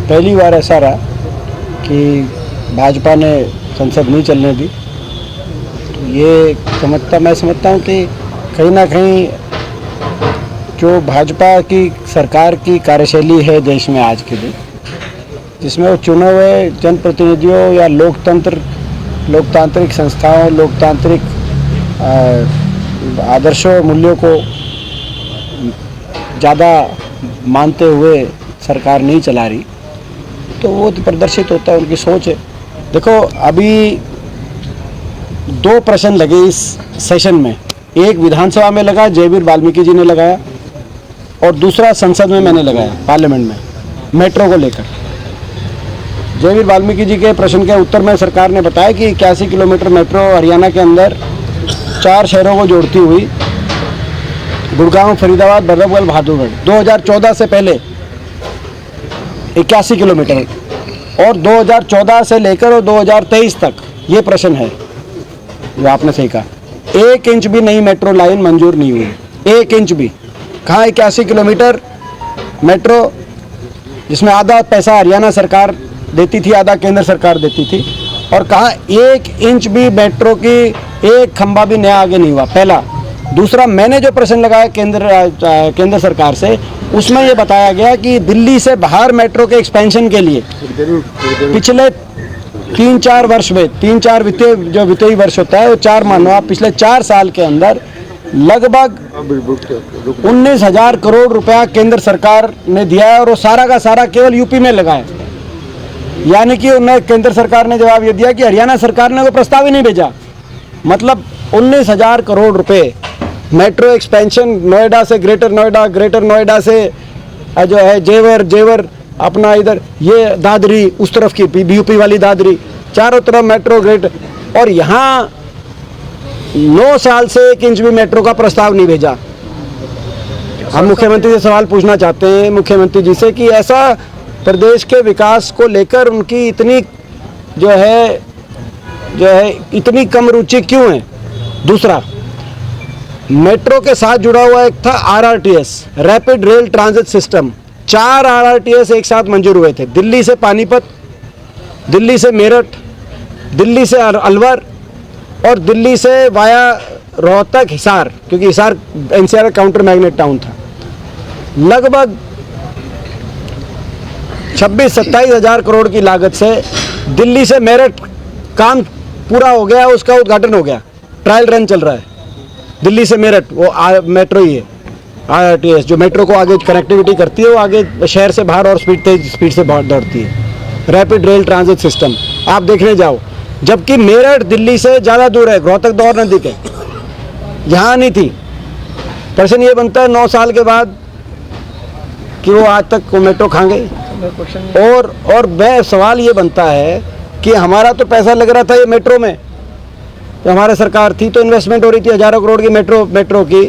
पहली बार ऐसा रहा कि भाजपा ने संसद नहीं चलने दी। तो ये मैं समझता हूँ कि कहीं ना कहीं जो भाजपा की सरकार की कार्यशैली है देश में आज के दिन, जिसमें वो चुने हुए जनप्रतिनिधियों या लोकतांत्रिक संस्थाओं, लोकतांत्रिक आदर्शों, मूल्यों को ज़्यादा मानते हुए सरकार नहीं चला रही, तो वो प्रदर्शित होता है, उनकी सोच है। देखो, अभी 2 प्रश्न लगे इस सेशन में, एक विधानसभा में लगा, जयवीर वाल्मीकि जी ने लगाया, और दूसरा संसद में मैंने लगाया, पार्लियामेंट में, मेट्रो को लेकर। जयवीर वाल्मीकि जी के प्रश्न के उत्तर में सरकार ने बताया कि 81 किलोमीटर मेट्रो हरियाणा के अंदर 4 शहरों को जोड़ती हुई गुड़गांव, फरीदाबाद, बल्लभगढ़, बहादुरगढ़ 2014 से पहले 81 किलोमीटर, और 2014 से लेकर और 2023 तक ये प्रश्न है जो आपने सही कहा, 1 इंच भी नई मेट्रो लाइन मंजूर नहीं हुई, 1 इंच भी। कहाँ 81 किलोमीटर मेट्रो, जिसमें आधा पैसा हरियाणा सरकार देती थी, आधा केंद्र सरकार देती थी, और कहाँ 1 इंच भी मेट्रो की एक खंभा भी नया आगे नहीं हुआ, पहला। दूसरा, मैंने जो प्रश्न लगाया केंद्र सरकार से, उसमें ये बताया गया कि दिल्ली से बाहर मेट्रो के एक्सपेंशन के लिए पिछले 3-4 वर्ष में, 3-4 वित्तीय वर्ष होता है, वो 4 मानो आप, पिछले 4 साल के अंदर लगभग 19,000 करोड़ रुपया केंद्र सरकार ने दिया है, और वो सारा का सारा केवल यूपी में लगा है। यानी कि उन्हें केंद्र सरकार ने जवाब ये दिया कि हरियाणा सरकार ने वो प्रस्ताव ही नहीं भेजा। मतलब 19,000 करोड़ रुपए मेट्रो एक्सपेंशन, नोएडा से ग्रेटर नोएडा, ग्रेटर नोएडा से जो है जेवर अपना इधर ये दादरी, उस तरफ की यूपी वाली दादरी, चारों तरफ मेट्रो ग्रेटर, और यहाँ 9 साल से 1 इंच भी मेट्रो का प्रस्ताव नहीं भेजा। हम मुख्यमंत्री से सवाल पूछना चाहते हैं, मुख्यमंत्री जी से, कि ऐसा प्रदेश के विकास को लेकर उनकी इतनी जो है इतनी कम रुचि क्यों है। दूसरा, मेट्रो के साथ जुड़ा हुआ एक था RRTS, rapid rail transit system. 4 RRTS एक साथ मंजूर हुए थे, दिल्ली से पानीपत, दिल्ली से मेरठ, दिल्ली से अलवर, और दिल्ली से वाया रोहतक, हिसार, क्योंकि Hisar NCR counter magnet town था। लगभग 26-27 हज़ार करोड़ की लागत से दिल्ली से मेरठ काम पूरा हो गया, उसका उद्घाटन हो गया, ट्रायल रन चल रहा है। दिल्ली से मेरठ वो मेट्रो ही है, RRTS, जो मेट्रो को आगे कनेक्टिविटी करती है, वो आगे शहर से बाहर और स्पीड से बाहर दौड़ती है, रैपिड रेल ट्रांजिट सिस्टम आप देखने जाओ। जबकि मेरठ दिल्ली से ज़्यादा दूर है, रोहतक दौर नदी के, यहाँ नहीं थी। प्रश्न ये बनता है 9 साल के बाद कि वो आज तक वो मेट्रो खा गई। और मैं सवाल ये बनता है कि हमारा तो पैसा लग रहा था ये मेट्रो में, तो हमारे सरकार थी तो इन्वेस्टमेंट हो रही थी हज़ारों करोड़ की, मेट्रो की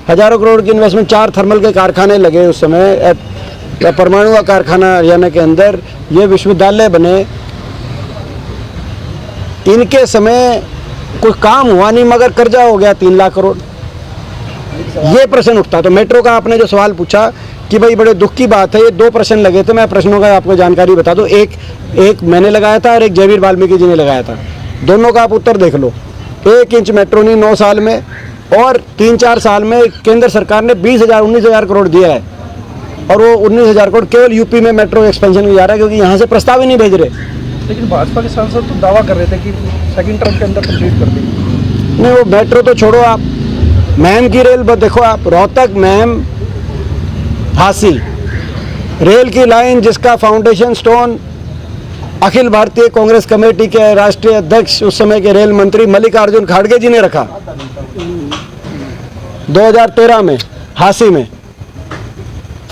हज़ारों करोड़ की इन्वेस्टमेंट। 4 थर्मल के कारखाने लगे उस समय, परमाणु का कारखाना हरियाणा के अंदर, ये विश्वविद्यालय बने, इनके समय कुछ काम हुआ नहीं, मगर कर्जा हो गया 3 लाख करोड़। ये प्रश्न उठता। तो मेट्रो का आपने जो सवाल पूछा कि भाई बड़े दुख की बात है, ये 2 प्रश्न लगे थे, मैं प्रश्नों का आपको जानकारी बता दूं। एक मैंने लगाया था और एक जयवीर वाल्मीकि जी ने लगाया था, दोनों का आप उत्तर देख लो। 1 इंच मेट्रो नहीं 9 साल में, और 3-4 साल में केंद्र सरकार ने 19,000 करोड़ दिया है, और वो 19,000 करोड़ केवल यूपी में मेट्रो एक्सपेंशन में जा रहा है, क्योंकि यहाँ से प्रस्ताव ही नहीं भेज रहे। लेकिन भाजपा के सांसद तो दावा कर रहे थे कि सेकंड टर्म के अंदर कंप्लीट कर देंगे। नहीं, वो मेट्रो तो छोड़ो, आप महम की रेल देखो, आप रोहतक, महम, झांसी रेल की लाइन, जिसका foundation stone Akhil Bharatiya Congress committee के राष्ट्रीय अध्यक्ष, उस समय के रेल मंत्री मल्लिकार्जुन खड़गे जी ने रखा 2013 में झांसी में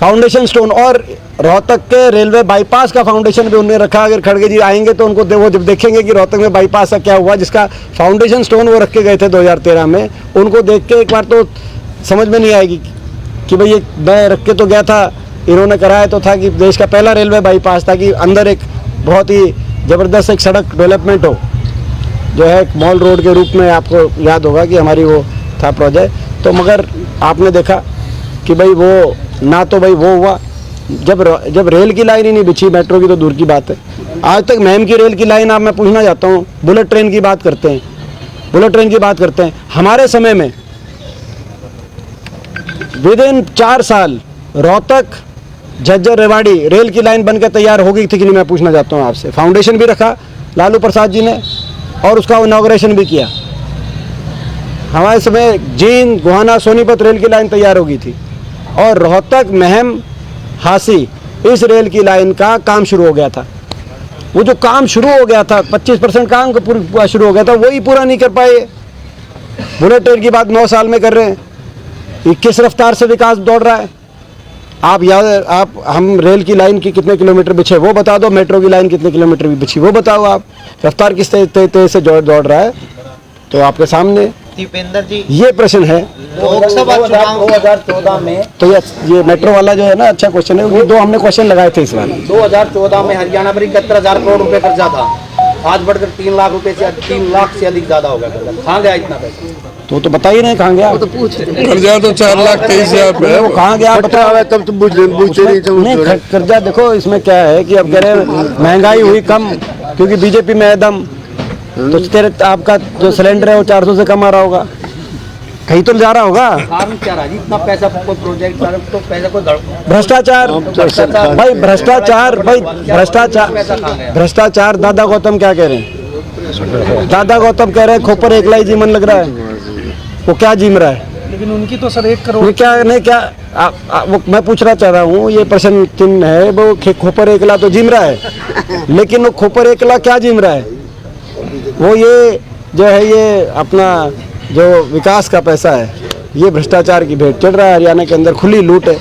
फाउंडेशन स्टोन, और रोहतक के रेलवे बाईपास का फाउंडेशन भी उन्होंने रखा। अगर खड़गे जी आएंगे तो उनको वो जब देखेंगे कि रोहतक में बाईपास का क्या हुआ, जिसका फाउंडेशन स्टोन वो रख के गए थे 2013 में, उनको देख के एक बार तो समझ में नहीं आएगी कि भाई ये मैं रख के तो गया था, इन्होंने कराया तो था कि देश का पहला रेलवे बाईपास था, कि अंदर एक बहुत ही ज़बरदस्त एक सड़क डेवलपमेंट हो, जो है मॉल रोड के रूप में। आपको याद होगा कि हमारी वो था प्रोजेक्ट, तो मगर आपने देखा कि भाई वो ना तो भाई वो हुआ, जब रेल की लाइन ही नहीं बिछी, मेट्रो की तो दूर की बात है। आज तक महम की रेल की लाइन, आप मैं पूछना चाहता हूँ, बुलेट ट्रेन की बात करते हैं, बुलेट ट्रेन की बात करते हैं, हमारे समय में विद इन 4 साल रोहतक झज्जर रेवाड़ी रेल की लाइन बनकर तैयार हो गई थी कि नहीं, मैं पूछना चाहता हूँ आपसे। फाउंडेशन भी रखा लालू प्रसाद जी ने और उसका इनॉग्रेशन भी किया। हमारे समय जींद गोहाना सोनीपत रेल की लाइन तैयार हो गई थी और रोहतक महम हासी इस रेल की लाइन का काम शुरू हो गया था। वो जो काम शुरू हो गया था 25% काम पूरा शुरू हो गया था, वही पूरा नहीं कर पाए। बुलेट ट्रेन की बात 9 साल में कर रहे हैं, 21 रफ्तार से विकास दौड़ रहा है। आप हम रेल की लाइन की कितने किलोमीटर बिछे वो बता दो, मेट्रो की लाइन कितने किलोमीटर भी बिछी वो बताओ। आप रफ्तार किस तेज से दौड़ रहा है, तो आपके सामने दीपेंद्र जी ये प्रश्न है। लोकसभा चुनाव 2014 में तो ये मेट्रो वाला जो है ना, अच्छा क्वेश्चन है। ये 2 हमने क्वेश्चन लगाए थे इस बार। 2014 में हरियाणा पर 71,000 करोड़ रुपए कर्जा था, आज बढ़कर 3 लाख रुपए से 3 लाख से अधिक ज्यादा हो गया कर्जा। कहाँ गया इतना पैसा? तो बता ही नहीं कहाँ गया। कर्जा तो 4,23,000 पे वो कहाँ गया बताओ। कब तुम नहीं कर्जा देखो, इसमें क्या है कि अब कह रहे हैं महंगाई हुई कम क्योंकि बीजेपी में है दम, तो तेरे आपका जो सिलेंडर है वो 400 से कम आ रहा होगा, कहीं तो जा रहा होगा। कारण क्या रहा जी, इतना पैसा कोई प्रोजेक्ट तो पैसा कोई भ्रष्टाचार भाई, भ्रष्टाचार। दादा गौतम क्या कह रहे हैं? दादा गौतम कह रहे हैं खोपर एकला ही जीवन लग रहा है। वो क्या जीम रहा है? लेकिन उनकी तो सर 1 करोड़ वो मैं पूछना चाह रहा हूँ, ये प्रश्न चिन्ह है। वो खोपर एकला तो जीम रहा है, लेकिन वो खोपर एकला क्या जीम रहा है? वो ये जो है, ये अपना जो विकास का पैसा है, ये भ्रष्टाचार की भेंट चढ़ रहा है। हरियाणा के अंदर खुली लूट है।